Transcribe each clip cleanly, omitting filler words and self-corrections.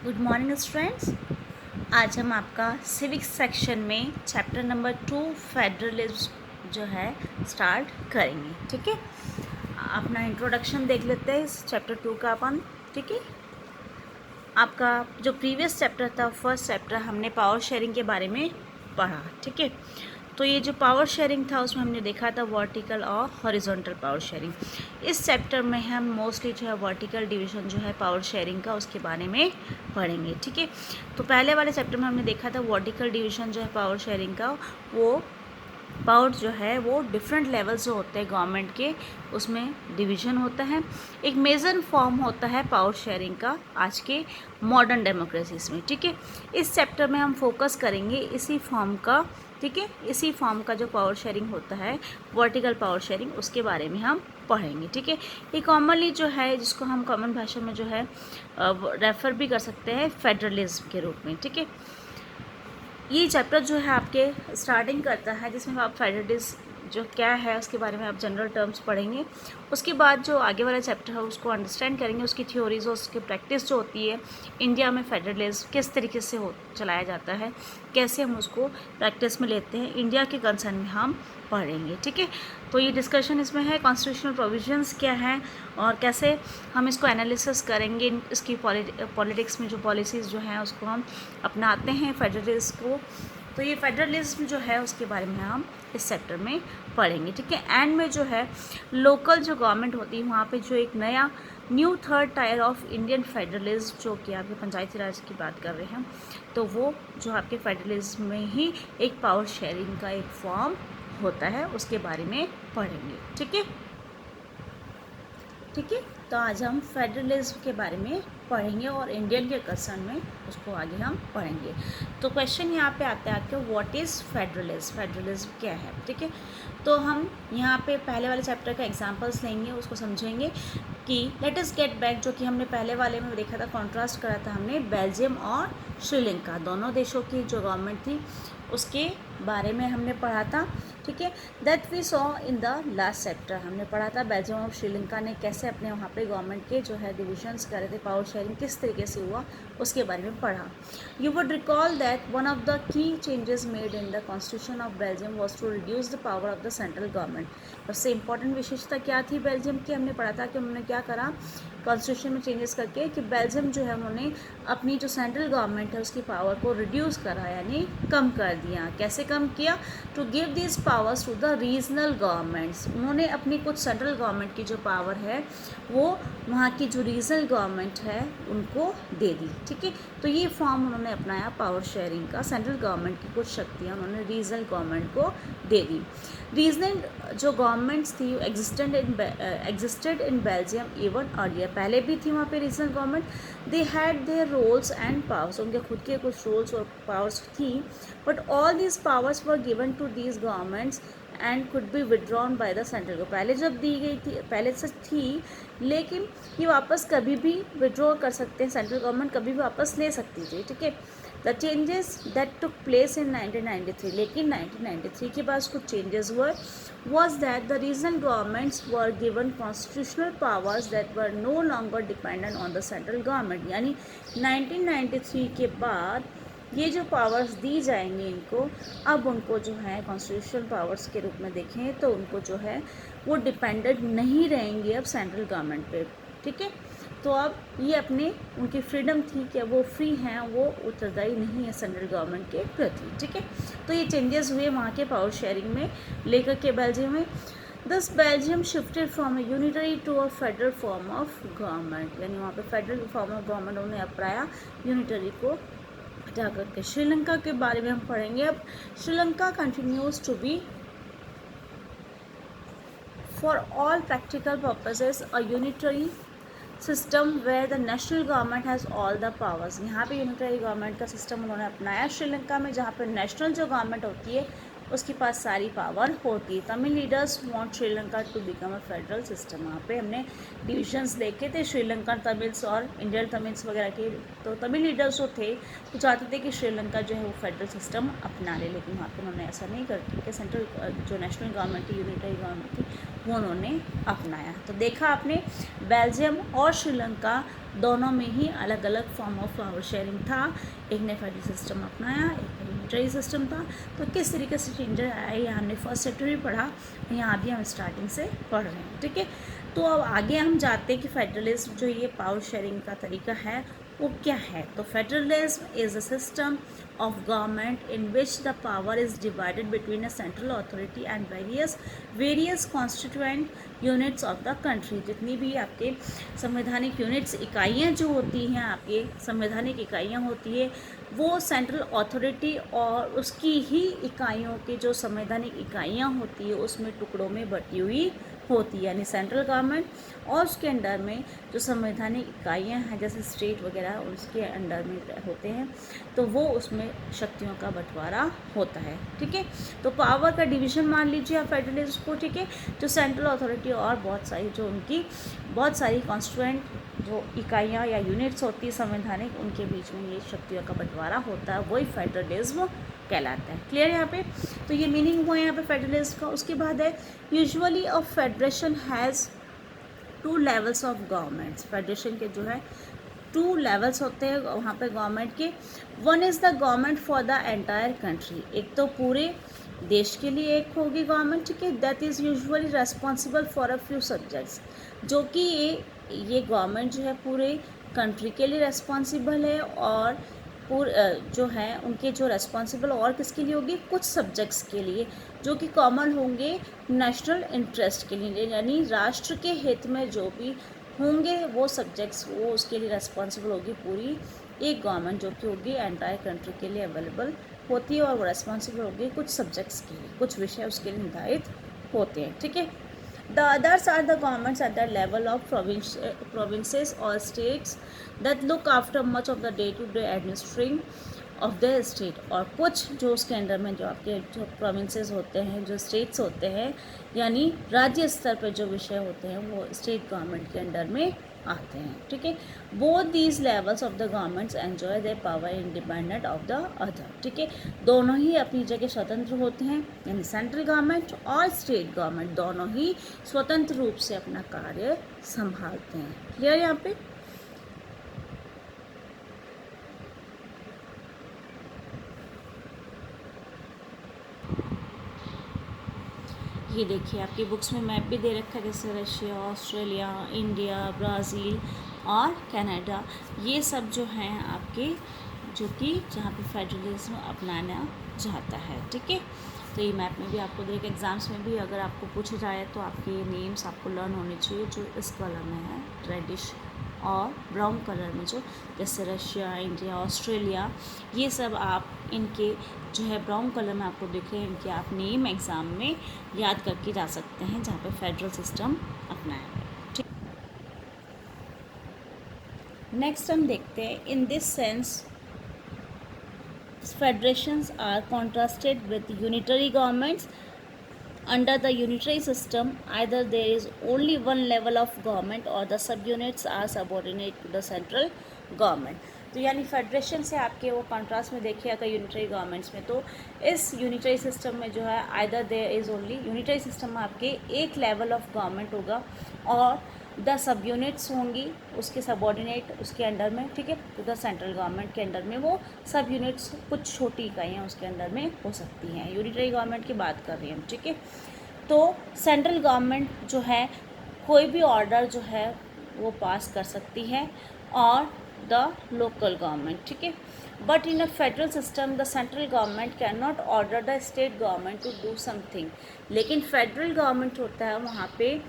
Good morning students. आज हम आपका सिविक्स सेक्शन में चैप्टर नंबर 2 फेडरलिज्म जो है स्टार्ट करेंगे। ठीक है, अपना इंट्रोडक्शन देख लेते हैं इस चैप्टर 2 का अपन। ठीक है, आपका जो प्रीवियस चैप्टर था, फर्स्ट चैप्टर, हमने पावर शेयरिंग के बारे में पढ़ा। ठीक है, तो ये जो पावर शेयरिंग था उसमें हमने देखा था वर्टिकल और हॉरिजॉन्टल पावर शेयरिंग। इस चैप्टर में हम मोस्टली जो है वर्टिकल डिवीजन जो है पावर शेयरिंग का उसके बारे में पढ़ेंगे। ठीक है, तो पहले वाले चैप्टर में हमने देखा था वर्टिकल डिवीजन जो है पावर शेयरिंग का, वो पावर जो है वो डिफरेंट लेवल्स जो होते हैं गवर्नमेंट के, उसमें डिवीजन होता है। एक मेजर फॉर्म होता है पावर शेयरिंग का आज के मॉडर्न डेमोक्रेसीज में। ठीक है, इस चैप्टर में हम फोकस करेंगे इसी फॉर्म का। ठीक है, इसी फॉर्म का जो पावर शेयरिंग होता है, वर्टिकल पावर शेयरिंग, उसके बारे में हम पढ़ेंगे। ठीक है, ये कॉमनली जो है, जिसको हम कॉमन भाषा में जो है रेफ़र भी कर सकते हैं फेडरलिज्म के रूप में। ठीक है, ये चैप्टर जो है आपके स्टार्टिंग करता है, जिसमें आप फेडरलिज्म जो क्या है उसके बारे में आप जनरल टर्म्स पढ़ेंगे। उसके बाद जो आगे वाला चैप्टर है उसको अंडरस्टैंड करेंगे, उसकी थ्योरीज और उसकी प्रैक्टिस जो होती है इंडिया में फेडरलिज्म किस तरीके से चलाया जाता है, कैसे हम उसको प्रैक्टिस में लेते हैं, इंडिया के कंसर्न में हम पढ़ेंगे। ठीक है, तो ये डिस्कशन इसमें है कॉन्स्टिट्यूशनल प्रोविजंस क्या है और कैसे हम इसको एनालिसिस करेंगे, इसकी पॉलिटिक्स में जो पॉलिसीज़ जो हैं उसको हम अपनाते हैं फेडरलिज्म को। तो ये फेडरलिज्म जो है उसके बारे में हम इस चैप्टर में पढ़ेंगे। ठीक है, एंड में जो है लोकल जो गवर्नमेंट होती है वहाँ पे जो एक नया new third tier of Indian federalism, जो कि आपके पंचायती राज की बात कर रहे हैं, तो वो जो आपके फेडरलिज्म में ही एक पावर शेयरिंग का एक फॉर्म होता है, उसके बारे में पढ़ेंगे। ठीक है, ठीक है, तो आज हम फेडरलिज्म के बारे में पढ़ेंगे और इंडियन के कंसर्न में उसको आगे हम पढ़ेंगे। तो क्वेश्चन यहाँ पे आता है आपके, व्हाट इज़ फेडरलिज्म, फेडरलिज्म क्या है। ठीक है, तो हम यहाँ पे पहले वाले चैप्टर का एग्जांपल्स लेंगे, उसको समझेंगे कि लेट अस गेट बैक, जो कि हमने पहले वाले में देखा था, कॉन्ट्रास्ट करा था हमने बेल्जियम और श्रीलंका, दोनों देशों की जो गवर्नमेंट थी उसके बारे में हमने पढ़ा था। ठीक है, that we saw in the last chapter, हमने पढ़ा था बेल्जियम और श्रीलंका ने कैसे अपने वहाँ पे गवर्नमेंट के जो है डिविजन्स करे थे, पावर शेयरिंग किस तरीके से हुआ उसके बारे में पढ़ा। You would recall that one of the key changes made in the constitution of Belgium was to reduce the power of the central government. सबसे इंपॉर्टेंट विशेषता क्या थी बेल्जियम की, हमने पढ़ा था कि उन्होंने क्या करा कॉन्स्टिट्यूशन में चेंजेस करके कि बेल्जियम जो है उन्होंने अपनी जो सेंट्रल गवर्नमेंट है उसकी पावर को रिड्यूस करा, यानी कम कर दिया। कैसे कम किया? To give this powers to the regional governments, उन्होंने अपनी कुछ सेंट्रल गवर्नमेंट की जो पावर है वो वहाँ की जो रीजनल गवर्नमेंट है उनको दे दी। ठीक है, तो ये फॉर्म उन्होंने अपनाया पावर शेयरिंग का, सेंट्रल गवर्नमेंट की कुछ शक्तियाँ उन्होंने रीजनल गवर्नमेंट को दे दी। रीजनल जो गवर्नमेंट्स थी existed in Belgium even earlier, पहले भी थी वहाँ पे regional government. They had their roles and powers, उनके खुद के कुछ रोल्स और पावर्स थी, but all these powers were given to these governments and could be withdrawn by the central government. पहले जब दी गई थी, पहले से थी, लेकिन ये वापस कभी भी विड्रॉ कर सकते हैं, सेंट्रल गवर्नमेंट कभी भी वापस ले सकती थी। ठीक है, the changes that took place in 1993, लेकिन 1993 के बाद कुछ चेंजेस हुए, was that the regional governments were given constitutional powers that were no longer dependent on the central government. यानी 1993 के बाद ये जो पावर्स दी जाएंगी इनको, अब उनको जो है कॉन्स्टिट्यूशनल पावर्स के रूप में देखें तो उनको जो है वो डिपेंडेंट नहीं रहेंगी अब सेंट्रल गवर्नमेंट पे। ठीक है, तो अब ये अपने उनकी फ्रीडम थी कि वो फ्री हैं, वो उत्तरदायी नहीं है सेंट्रल गवर्नमेंट के प्रति। ठीक है, तो ये चेंजेस हुए वहाँ के पावर शेयरिंग में लेकर के बेल्जियम में। Thus Belgium shifted from a unitary to a federal form of government, यानी वहाँ पे फेडरल फॉर्म ऑफ गवर्नमेंट उन्होंने अपनाया, यूनिटरी को हटा करके। श्रीलंका के बारे में हम पढ़ेंगे अब। Sri Lanka continues to be for all practical purposes a unitary system where the national government has all the powers। यहाँ पे यूनिटरी गवर्नमेंट का सिस्टम उन्होंने अपनाया श्रीलंका में, जहाँ पे नेशनल जो गवर्नमेंट होती है उसके पास सारी पावर होती है। Tamil leaders want Sri Lanka to become a federal system, वहाँ पे हमने डिविजन्स देखे थे श्रीलंकन तमिल्स और इंडियन तमिल्स वगैरह के। तो तमिल लीडर्स जो थे वो चाहते थे कि श्रीलंका जो है वो फेडरल सिस्टम अपना ले, लेकिन वहाँ पे उन्होंने ऐसा नहीं करके सेंट्रल जो नेशनल गवर्नमेंट थी, यूनिटरी गवर्नमेंट थी, वो उन्होंने अपनाया। तो देखा आपने बेल्जियम और श्रीलंका दोनों में ही अलग अलग फॉर्म ऑफ पावर शेयरिंग था। एक ने फेडरल सिस्टम अपनाया, एक यूनिटरी सिस्टम था। तो किस तरीके से चेंजेस आया ये हमने फर्स्ट चैप्टर में पढ़ा, यहाँ भी हम स्टार्टिंग से पढ़ रहे हैं, ठीक है। तो अब आगे हम जाते हैं कि फेडरलिज्म जो ये पावर शेयरिंग का तरीका है वो क्या है। तो federalism is a system of government in which the power is divided between a central authority and various constituent units of the country। जितनी भी आपके संवैधानिक यूनिट्स इकाइयाँ जो होती हैं, आपके संवैधानिक इकाइयाँ होती है, वो सेंट्रल अथॉरिटी और उसकी ही इकाइयों के जो संवैधानिक इकाइयाँ होती है उसमें टुकड़ों में बटी हुई होती है, यानी सेंट्रल गवर्नमेंट और उसके अंडर में जो संवैधानिक इकाइयाँ हैं जैसे स्टेट वगैरह उसके अंडर में होते हैं, तो वो उसमें शक्तियों का बंटवारा होता है, ठीक है। तो पावर का डिवीज़न मान लीजिए आप फेडरलिज्म को, ठीक है। जो सेंट्रल अथॉरिटी और बहुत सारी जो उनकी बहुत सारी कॉन्स्टिट्यूएंट जो इकाइयाँ या यूनिट्स होती है संवैधानिक, उनके बीच में ये शक्तियों का बंटवारा होता है, वही फेडरलिज्म कहलाता है। क्लियर है यहाँ पे। तो ये मीनिंग हुआ है यहाँ पे फेडरलिज्म का। उसके बाद है usually a federation has 2 levels of governments. Federation के जो है 2 लेवल्स होते हैं वहाँ पे गवर्नमेंट के। One is the government for the entire country, एक तो पूरे देश के लिए एक होगी गवर्नमेंट, ठीक है। That is usually responsible for a few subjects, जो कि ये गवर्नमेंट जो है पूरे कंट्री के लिए रेस्पॉन्सिबल है और जो है उनके जो रेस्पॉन्सिबल और किसके लिए होगी, कुछ सब्जेक्ट्स के लिए जो कि कॉमन होंगे नेशनल इंटरेस्ट के लिए, यानी राष्ट्र के हित में जो भी होंगे वो सब्जेक्ट्स वो उसके लिए रेस्पॉन्सिबल होगी पूरी एक गवर्नमेंट, जो कि होगी एंटायर कंट्री के लिए अवेलेबल होती है और वो रेस्पॉन्सिबल होगी कुछ सब्जेक्ट्स के लिए, कुछ विषय उसके लिए निर्धारित होते हैं, ठीक है। The others are the governments at the level of provinces or states that look after much of the day-to-day administering of the state। और कुछ जो उसके अंडर में जो आपके जो प्रोविंसेस होते हैं, जो स्टेट्स होते हैं, यानी राज्य स्तर पर जो विषय होते हैं वो स्टेट गवर्नमेंट के अंडर में आते हैं, ठीक है। Both these levels of the governments enjoy their power independent of the other, ठीक है। दोनों ही अपनी जगह स्वतंत्र होते हैं, यानी सेंट्रल गवर्नमेंट और स्टेट गवर्नमेंट दोनों ही स्वतंत्र रूप से अपना कार्य संभालते हैं। क्लियर यहाँ पे। ये देखिए आपकी बुक्स में मैप भी दे रखा है, जैसे रशिया, ऑस्ट्रेलिया, इंडिया, ब्राज़ील और कनाडा, ये सब जो हैं आपके जो कि जहाँ पे फेडरलिज्म अपनाना चाहता है, ठीक है। तो ये मैप में भी आपको देख, एग्ज़ाम्स में भी अगर आपको पूछा जाए तो आपके नेम्स आपको लर्न होने चाहिए जो इस कलर में है, रेडिश और ब्राउन कलर में, जो जैसे रशिया, इंडिया, ऑस्ट्रेलिया, ये सब आप इनके जो है ब्राउन कलर में आपको दिख रहे हैं, इनके आप नेम एग्ज़ाम में याद करके जा सकते हैं जहाँ पे फेडरल सिस्टम अपनाया है, ठीक। नेक्स्ट हम देखते हैं, in this sense federations are contrasted with unitary governments। Under the unitary system, either there is only one level of government or the subunits are subordinate to the central government। तो यानी federation से आपके वो contrast में देखिए अगर unitary governments में, तो इस यूनिटरी सिस्टम में जो है either there is only, unitary system में आपके एक लेवल ऑफ गवर्नमेंट होगा और द सब यूनिट्स होंगी उसके सबॉर्डिनेट उसके अंडर में, ठीक है। तो द सेंट्रल गवर्नमेंट के अंडर में वो सब यूनिट्स कुछ छोटी इकाइयाँ उसके अंडर में हो सकती हैं, यूनिटरी गवर्नमेंट की बात कर रही हैं हम, ठीक है। तो सेंट्रल गवर्नमेंट जो है कोई भी ऑर्डर जो है वो पास कर सकती है और द लोकल गवर्नमेंट, ठीक है। But in a federal system the central government can not order the state government to do something. लेकिन फेडरल गवर्नमेंट होता है वहाँ पे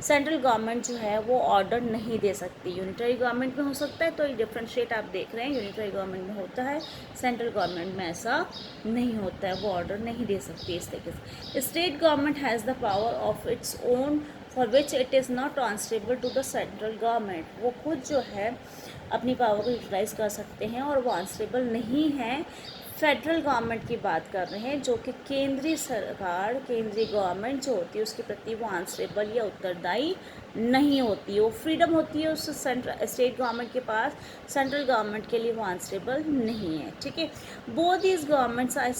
सेंट्रल गवर्नमेंट जो है वो ऑर्डर नहीं दे सकती। यूनिटरी गवर्नमेंट में हो सकता है, तो ये डिफ्रेंशिएट आप देख रहे हैं, यूनिटरी गवर्नमेंट में होता है, सेंट्रल गवर्नमेंट में ऐसा नहीं होता है, वो ऑर्डर नहीं दे सकती इस तरीके से। State government has the power of its own for which it is not transferable to the central government. वो खुद जो है अपनी पावर को यूटिलाइज़ कर सकते हैं और वो आंसरेबल नहीं है। फेडरल गवर्नमेंट की बात कर रहे हैं जो कि केंद्रीय सरकार, केंद्रीय गवर्नमेंट जो होती है उसके प्रति वो आंसरेबल या उत्तरदायी नहीं होती है, वो फ्रीडम होती है उस स्टेट गवर्नमेंट के पास, सेंट्रल गवर्नमेंट के लिए वो आंसरेबल नहीं है, ठीक है। Both these governments are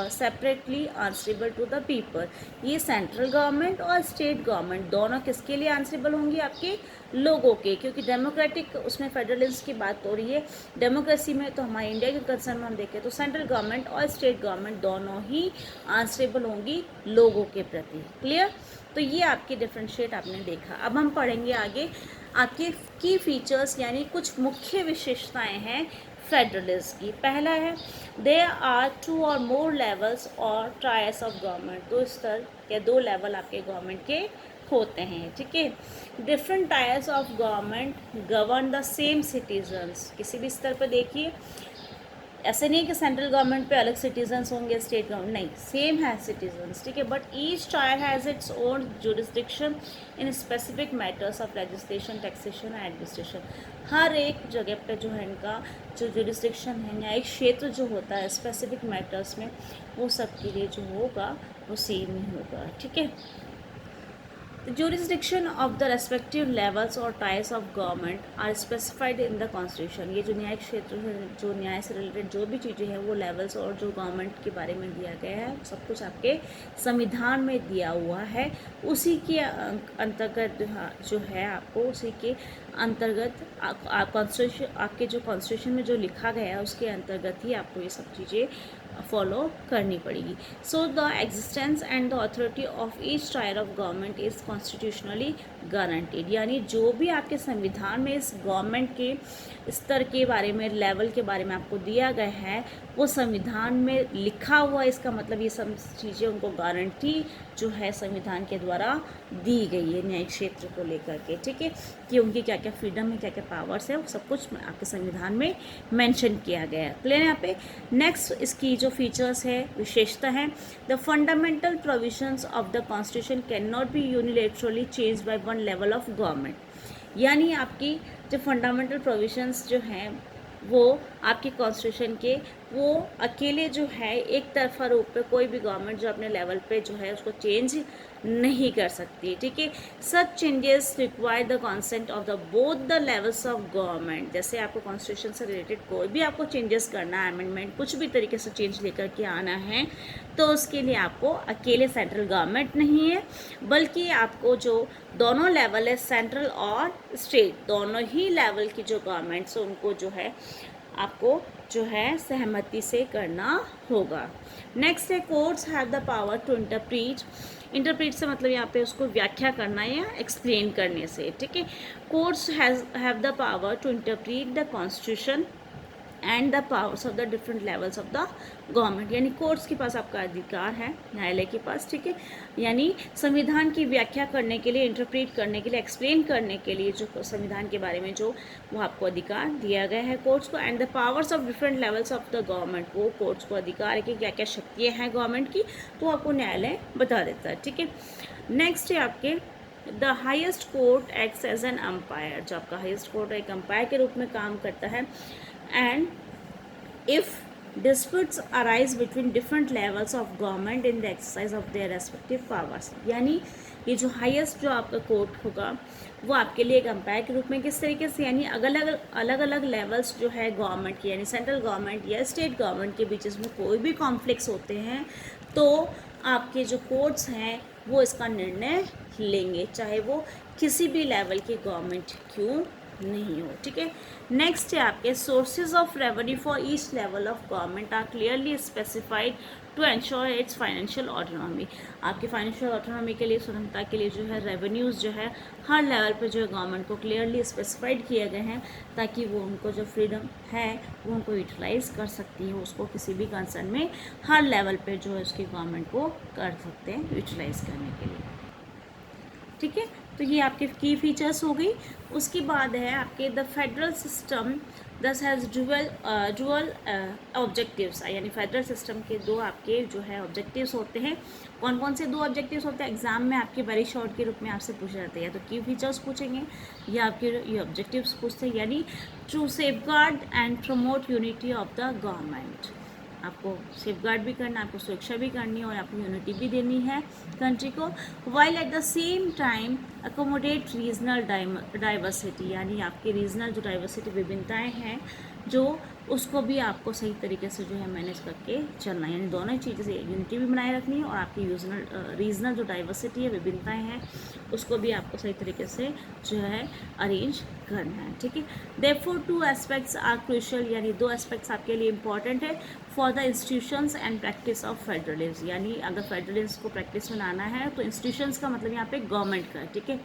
separately answerable to the people. ये सेंट्रल गवर्नमेंट और स्टेट गवर्नमेंट दोनों किसके लिए आंसरेबल होंगी? आपके लोगों के, क्योंकि डेमोक्रेटिक उसमें फेडरलिज्म की बात हो रही है। डेमोक्रेसी में तो हमारे इंडिया के कंसर्न में हम देखें तो सेंट्रल गवर्नमेंट और स्टेट गवर्नमेंट दोनों ही आंसरेबल होंगी लोगों के प्रति। क्लियर? तो ये आपकी डिफरेंशिएट आपने देखा। अब हम पढ़ेंगे आगे आपके की फीचर्स, यानी कुछ मुख्य विशेषताएं हैं फेडरलिज्म की। पहला है देयर आर 2 और मोर लेवल्स और ट्रायर्स ऑफ गवर्नमेंट। 2 स्तर या 2 लेवल आपके गवर्नमेंट के होते हैं, ठीक है। Different tyres of government govern the same citizens. किसी भी स्तर पर देखिए, ऐसे नहीं कि सेंट्रल गवर्नमेंट पे अलग सिटीजन्स होंगे, स्टेट गवर्नमेंट नहीं, सेम है सिटीजन्स, ठीक है। But each tier has its own jurisdiction in specific matters of legislation, taxation and administration. हर एक जगह पे जो है इनका जो जुरिस्डिक्शन है, न्यायिक क्षेत्र जो होता है स्पेसिफिक मैटर्स में, वो सबके लिए जो होगा वो सेम ही होगा, ठीक है। The jurisdiction of the respective levels or tiers of government are specified in the constitution। ये जो न्याय क्षेत्र है, जो न्याय से रिलेटेड जो भी चीज़ें हैं, वो लेवल्स और जो गवर्नमेंट के बारे में दिया गया है, सब कुछ आपके संविधान में दिया हुआ है। उसी के अंतर्गत जो है आपको उसी के अंतर्गत कॉन्स्टिट्यूशन, आपके जो कॉन्स्टिट्यूशन में जो लिखा गया है उसके अंतर्गत ही आपको ये सब चीज़ें फॉलो करनी पड़ेगी। So the existence and the authority of each tyre of government is constitutionally guaranteed. यानी जो भी आपके संविधान में इस गवर्नमेंट के स्तर के बारे में, लेवल के बारे में आपको दिया गया है, वो संविधान में लिखा हुआ है। इसका मतलब ये सब चीज़ें उनको गारंटी जो है संविधान के द्वारा दी गई है न्यायिक क्षेत्र को लेकर के, ठीक है, कि उनकी क्या क्या फ्रीडम है, क्या क्या पावर्स है, वो सब कुछ आपके संविधान में मेंशन किया गया है। क्लियर है यहाँ पे? नेक्स्ट इसकी जो फीचर्स है, विशेषता है, the fundamental provisions of the constitution can not be unilaterally change by one level of government. यानी आपकी जो फंडामेंटल प्रोविजंस जो हैं वो आपके कॉन्स्टिट्यूशन के, वो अकेले जो है एक तरफा रूप पे कोई भी गवर्नमेंट जो अपने लेवल पे जो है उसको चेंज नहीं कर सकती, ठीक है। Such changes require the consent of the both the levels of government. जैसे आपको कॉन्स्टिट्यूशन से रिलेटेड कोई भी आपको चेंजेस करना है, अमेंडमेंट कुछ भी तरीके से चेंज लेकर के आना है, तो उसके लिए आपको अकेले सेंट्रल गवर्नमेंट नहीं है, बल्कि आपको जो दोनों लेवल है, सेंट्रल और स्टेट, दोनों ही लेवल की जो गवर्नमेंट्स उनको जो है आपको जो है सहमति से करना होगा। नेक्स्ट है courts have the power to interpret. Interpret से मतलब यहाँ पे उसको व्याख्या करना या एक्सप्लेन करने से, ठीक है। Courts have the power to interpret the constitution and the powers of the different levels of the government. यानी कोर्ट्स के पास आपका अधिकार है, न्यायालय के पास, ठीक है। यानी संविधान की व्याख्या करने के लिए, इंटरप्रेट करने के लिए, एक्सप्लेन करने के लिए जो संविधान के बारे में जो वो आपको अधिकार दिया गया है कोर्ट्स को। And the powers of different levels of the government, वो कोर्ट्स को अधिकार है कि क्या क्या शक्तियाँ हैं गवर्नमेंट की, तो आपको न्यायालय बता देता है, ठीक है। नेक्स्ट है आपके the highest court acts as an umpire. जो आपका हाइएस्ट कोर्ट एक अम्पायर के रूप में काम करता है। And if disputes arise between different levels of government in the exercise of their respective powers, यानी ये जो हाईएस्ट जो आपका कोर्ट होगा वो आपके लिए एक अंपायर के रूप में, किस तरीके से, यानी अलग अलग लेवल्स जो है गवर्नमेंट की, यानी सेंट्रल गवर्नमेंट या स्टेट गवर्नमेंट के बीच में कोई भी कॉन्फ्लिक्ट्स होते हैं तो आपके जो कोर्ट्स हैं वो इसका निर्णय लेंगे, चाहे वो किसी भी लेवल की गवर्नमेंट क्यों नहीं हो, ठीक है। नेक्स्ट है आपके sources of revenue for each level of government are clearly specified to ensure its financial autonomy. आपके फाइनेंशियल ऑटोनॉमी के लिए, स्वतंत्रता के लिए जो है रेवेन्यूज़ जो है हर लेवल पे जो है गवर्नमेंट को क्लियरली स्पेसिफाइड किए गए हैं, ताकि वो उनको जो फ्रीडम है वो उनको यूटिलाइज़ कर सकती है, उसको किसी भी कंसर्न में हर लेवल पे जो है उसकी गवर्नमेंट को कर सकते हैं यूटिलाइज़ करने के लिए, ठीक है। तो ये आपके की फीचर्स हो गई। उसके बाद है आपके द फेडरल सिस्टम दस हैज़ डुअल ऑब्जेक्टिव्स। यानी फेडरल सिस्टम के दो आपके जो है ऑब्जेक्टिव्स होते हैं। कौन कौन से दो ऑब्जेक्टिव्स होते हैं? एग्जाम में आपके वेरी शॉर्ट के रूप में आपसे पूछे जाते हैं, या तो की फीचर्स पूछेंगे या आपके ये ऑब्जेक्टिव्स पूछते हैं। यानी to safeguard and promote unity of the government, आपको सेफगार्ड भी करना है, आपको सुरक्षा भी करनी है और आपको यूनिटी भी देनी है कंट्री को, while at the same time accommodate regional diversity, यानी आपकी रीजनल जो डाइवर्सिटी विभिन्नताएं हैं जो उसको भी आपको सही तरीके से जो है मैनेज करके चलना है, यानी दोनों ही चीज़ें से यूनिटी भी बनाए रखनी है और आपकी रीजनल जो डाइवर्सिटी है विभिन्नताएं हैं उसको भी आपको सही तरीके से जो है अरेंज करना है, ठीक है। Therefore two aspects are crucial, यानी दो एस्पेक्ट्स आपके लिए इंपॉर्टेंट है for the institutions and practice of federalism, यानी अगर फेडरलिज्म को प्रैक्टिस में लाना है तो इंस्टीट्यूशंस का मतलब यहाँ पे गवर्नमेंट का, ठीक है।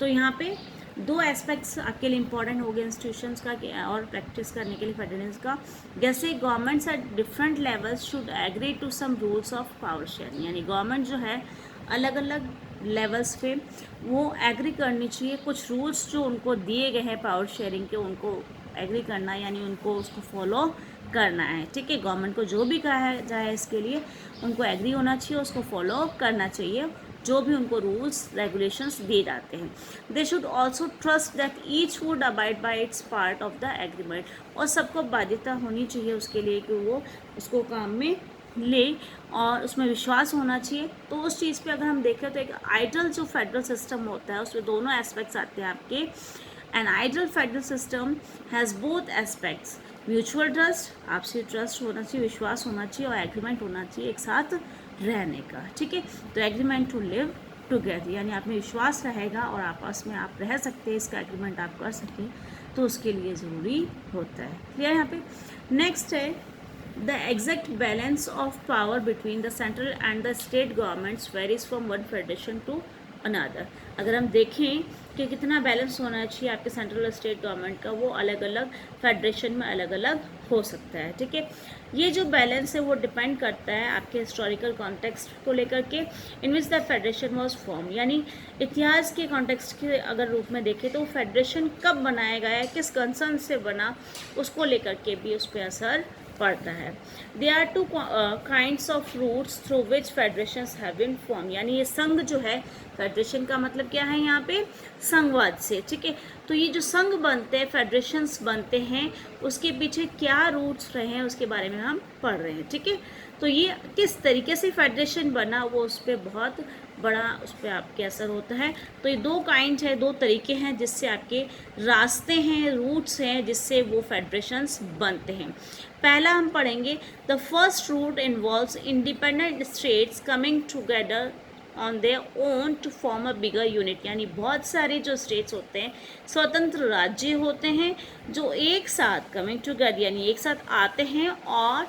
तो यहाँ पे दो एस्पेक्ट्स आपके लिए इंपॉर्टेंट हो गए इंस्टीट्यूशंस का और प्रैक्टिस करने के लिए फेडरलिज्म का, जैसे governments at different levels should agree to some rules of power sharing, यानी गवर्नमेंट जो है अलग अलग लेवल्स पे वो एग्री करनी चाहिए, कुछ रूल्स जो उनको दिए गए हैं पावर शेयरिंग के उनको एग्री करना है, यानी उनको उसको फॉलो करना है, ठीक है। गवर्नमेंट को जो भी कहा जाए इसके लिए उनको एग्री होना चाहिए, उसको फॉलो करना चाहिए जो भी उनको रूल्स रेगुलेशंस दिए जाते हैं। They should also trust that each would abide by its part of the agreement, और सबको बाध्यता होनी चाहिए उसके लिए कि वो उसको काम में ले और उसमें विश्वास होना चाहिए। तो उस चीज़ पे अगर हम देखें तो एक आइडियल जो फेडरल सिस्टम होता है उसमें दोनों एस्पेक्ट्स आते हैं आपके। An ideal federal system has both aspects, mutual trust, आपसी ट्रस्ट होना चाहिए, विश्वास होना चाहिए, और एग्रीमेंट होना चाहिए एक साथ रहने का, ठीक है। तो एग्रीमेंट टू लिव टुगेदर, यानी आप में विश्वास रहेगा और आपस में आप रह सकते हैं, इसका एग्रीमेंट आप कर सकें तो उसके लिए ज़रूरी होता है। क्लियर यहाँ पे। नेक्स्ट है the exact balance of power between the central and the state governments varies from one federation to another. अगर हम देखें कि कितना बैलेंस होना चाहिए आपके सेंट्रल और स्टेट गवर्नमेंट का, वो अलग अलग फेडरेशन में अलग अलग हो सकता है, ठीक है। ये जो बैलेंस है वो डिपेंड करता है आपके हिस्टोरिकल कॉन्टेक्स्ट को लेकर के in which the federation was form, यानी इतिहास के कॉन्टेक्स्ट के अगर रूप में देखें तो फेडरेशन कब बनाया गया है, किस कंसर्न से बना, उसको लेकर के भी उस पर असर पड़ता है। They are two kinds of routes through which federations have been form, यानी ये संघ जो है, फेडरेशन का मतलब क्या है यहाँ पे, संघवाद से, ठीक है। तो ये जो संघ बनते हैं, फेडरेशंस बनते हैं, उसके पीछे क्या रूट्स रहे हैं उसके बारे में हम पढ़ रहे हैं, ठीक है। तो ये किस तरीके से फेडरेशन बना वो उस पर बहुत बड़ा उस पर आपके असर होता है। तो ये दो काइंड है, दो तरीके हैं जिससे आपके रास्ते हैं, रूट्स हैं जिससे वो फेडरेशंस बनते हैं। पहला हम पढ़ेंगे the first route involves independent states coming together on their own to form a bigger unit, यानी बहुत सारे जो स्टेट्स होते हैं, स्वतंत्र राज्य होते हैं जो एक साथ कमिंग टुगेदर यानी एक साथ आते हैं और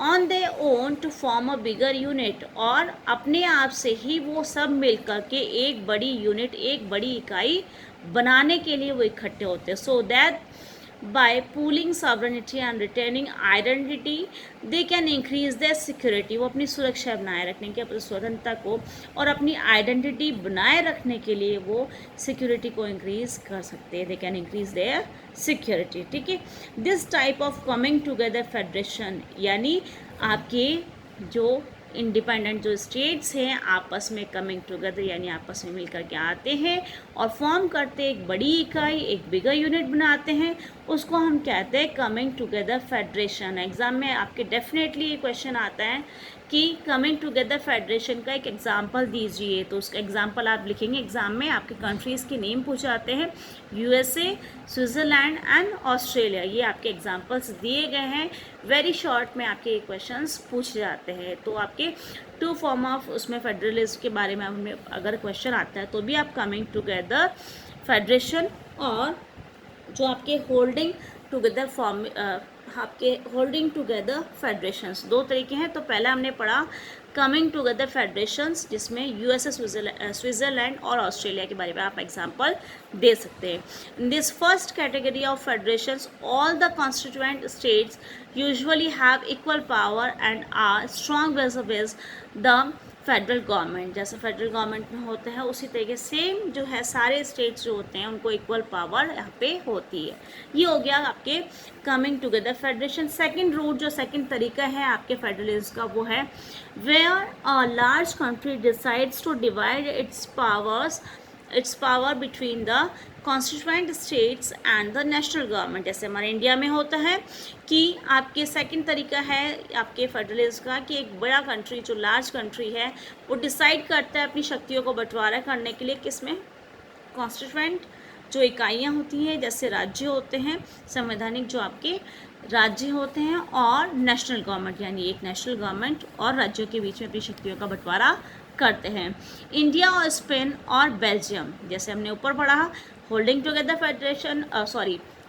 on they own to form a bigger unit, और अपने आप से ही वो सब मिल करके एक बड़ी यूनिट, एक बड़ी इकाई बनाने के लिए वो इकट्ठे होते हैं। So that by pooling sovereignty and retaining identity they can increase their security, वो अपनी सुरक्षा बनाए रखने की, अपनी स्वतंत्रता को और अपनी आइडेंटिटी बनाए रखने के लिए वो सिक्योरिटी को इंक्रीज कर सकते हैं, they can increase their security, ठीक है। This type of coming together federation, यानी आपके जो इंडिपेंडेंट जो स्टेट्स हैं आपस में कमिंग टुगेदर यानी आपस में मिलकर के आते हैं और फॉर्म करते एक बड़ी इकाई, एक बिगर यूनिट बनाते हैं, उसको हम कहते हैं कमिंग टुगेदर फेडरेशन। एग्जाम में आपके डेफिनेटली ये क्वेश्चन आता है कि कमिंग टुगेदर फेडरेशन का एक एग्जाम्पल दीजिए, तो उसका एग्जाम्पल आप लिखेंगे एग्जाम में, आपके कंट्रीज़ के नेम पूछे जाते हैं, यूएसए, स्विट्ज़रलैंड एंड ऑस्ट्रेलिया, ये आपके एग्जाम्पल्स दिए गए हैं। वेरी शॉर्ट में आपके क्वेश्चंस पूछे जाते हैं। तो आपके टू फॉर्म ऑफ उसमें फेडरलिज्म के बारे में हमें अगर क्वेश्चन आता है तो भी आप कमिंग टुगेदर फेडरेशन और जो आपके होल्डिंग टुगेदर फॉर्म आपके होल्डिंग टुगेदर फेडरेशंस, दो तरीके हैं। तो पहला हमने पढ़ा कमिंग टुगेदर फेडरेशंस जिसमें यूएसए, स्विट्ज़रलैंड और ऑस्ट्रेलिया के बारे में आप एग्जांपल दे सकते हैं। In this first category of federations all the constituent states usually have equal power and are strong vis-a-vis the federal government, जैसे फेडरल गवर्नमेंट में होता है उसी तरीके सेम जो है सारे स्टेट्स जो होते हैं उनको इक्वल पावर यहाँ पे होती है। ये हो गया आपके coming together federation. Second route जो सेकंड तरीका है आपके फेडरलिज्म का वो है where a large country decides to divide its power between the constituent states and the national government, जैसे हमारे इंडिया में होता है कि आपके सेकंड तरीका है आपके फेडरलिज्म का कि एक बड़ा कंट्री जो लार्ज कंट्री है वो डिसाइड करता है अपनी शक्तियों को बंटवारा करने के लिए किस में, कॉन्स्टिट्यूएंट जो इकाइयाँ होती हैं जैसे राज्य होते हैं, संवैधानिक जो आपके राज्य होते हैं, और नेशनल गवर्नमेंट यानी एक नेशनल गवर्नमेंट और राज्यों के बीच में अपनी शक्तियों का बंटवारा करते हैं। इंडिया और स्पेन और बेल्जियम, जैसे हमने ऊपर पढ़ा होल्डिंग टुगेदर फेडरेशन,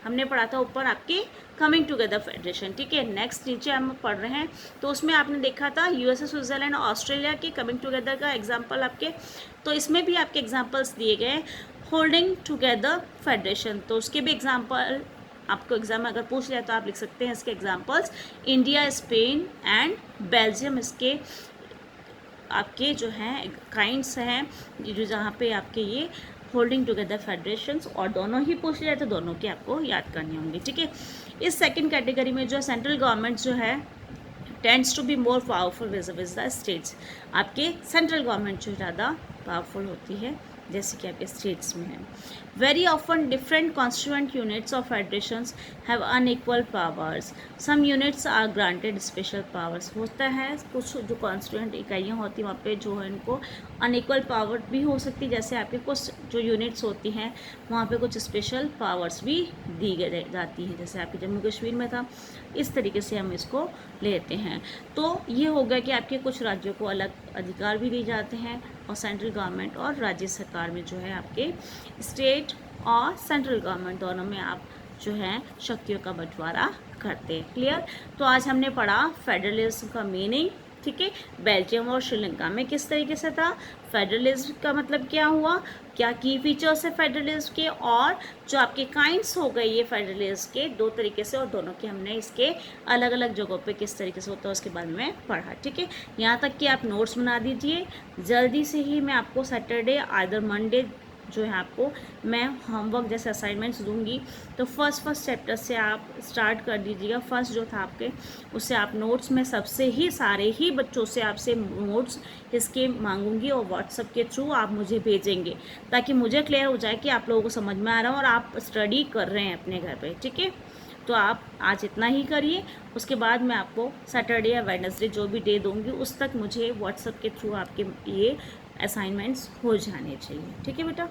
हमने पढ़ा था ऊपर आपके कमिंग टुगेदर फेडरेशन, ठीक है। नेक्स्ट नीचे हम पढ़ रहे हैं तो उसमें आपने देखा था यूएसए, स्विट्जरलैंड और ऑस्ट्रेलिया के कमिंग टुगेदर का एग्जाम्पल आपके, तो इसमें भी आपके एग्जाम्पल्स दिए गए होल्डिंग टुगेदर फेडरेशन, तो उसके भी एग्जाम्पल आपको एग्जाम में अगर पूछ लिया तो आप लिख सकते हैं इसके examples, India, Spain and Belgium इसके आपके जो हैं काइंड्स हैं जो जहाँ पे आपके ये होल्डिंग टुगेदर फेडरेशंस, और दोनों ही पूछ लिया तो दोनों के आपको याद करने होंगे, ठीक है। इस सेकंड कैटेगरी में जो सेंट्रल गवर्नमेंट जो है tends to be more powerful vis the states, आपके सेंट्रल गवर्नमेंट जो ज़्यादा पावरफुल होती है जैसे कि आपके स्टेट्स में है। Very often different constituent units of federations have unequal powers, some units are granted special powers, होता है कुछ जो कॉन्स्टिट्यूएंट इकाइयाँ होती हैं वहाँ पे जो है इनको अनइक्वल पावर भी हो सकती है, जैसे आपके कुछ जो यूनिट्स होती हैं वहाँ पे कुछ स्पेशल पावर्स भी दी जाती हैं, जैसे आपके जम्मू कश्मीर में था, इस तरीके से हम इसको लेते हैं। तो ये हो गया कि आपके कुछ राज्यों को अलग अधिकार भी दिए जाते हैं और सेंट्रल गवर्नमेंट और राज्य सरकार में जो है आपके स्टेट और सेंट्रल गवर्नमेंट दोनों में आप जो है शक्तियों का बंटवारा करते हैं। क्लियर। तो आज हमने पढ़ा फेडरलिज्म का मीनिंग, ठीक है। बेल्जियम और श्रीलंका में किस तरीके से था, फेडरलिज्म का मतलब क्या हुआ, क्या की फीचर्स है फेडरलिज्म के, और जो आपके काइंड्स हो गए ये फेडरलिज्म के दो तरीके से, और दोनों के हमने इसके अलग अलग जगहों पे किस तरीके से होता है उसके बारे में पढ़ा, ठीक है। यहाँ तक कि आप नोट्स बना दीजिए, जल्दी से ही मैं आपको सैटरडे आइदर मंडे जो है आपको मैं होमवर्क जैसे असाइनमेंट्स दूंगी, तो फर्स्ट चैप्टर से आप स्टार्ट कर दीजिएगा। फर्स्ट जो था आपके उससे आप नोट्स में सबसे ही सारे ही बच्चों से आपसे नोट्स इसके मांगूंगी और व्हाट्सएप के थ्रू आप मुझे भेजेंगे, ताकि मुझे क्लियर हो जाए कि आप लोगों को समझ में आ रहा है और आप स्टडी कर रहे हैं अपने घर पर, ठीक है। तो आप आज इतना ही करिए, उसके बाद मैं आपको सैटरडे या वेडनेसडे जो भी डे दूँगी उस तक मुझे व्हाट्सएप के थ्रू आपके ये असाइनमेंट्स हो जाने चाहिए, ठीक है बेटा।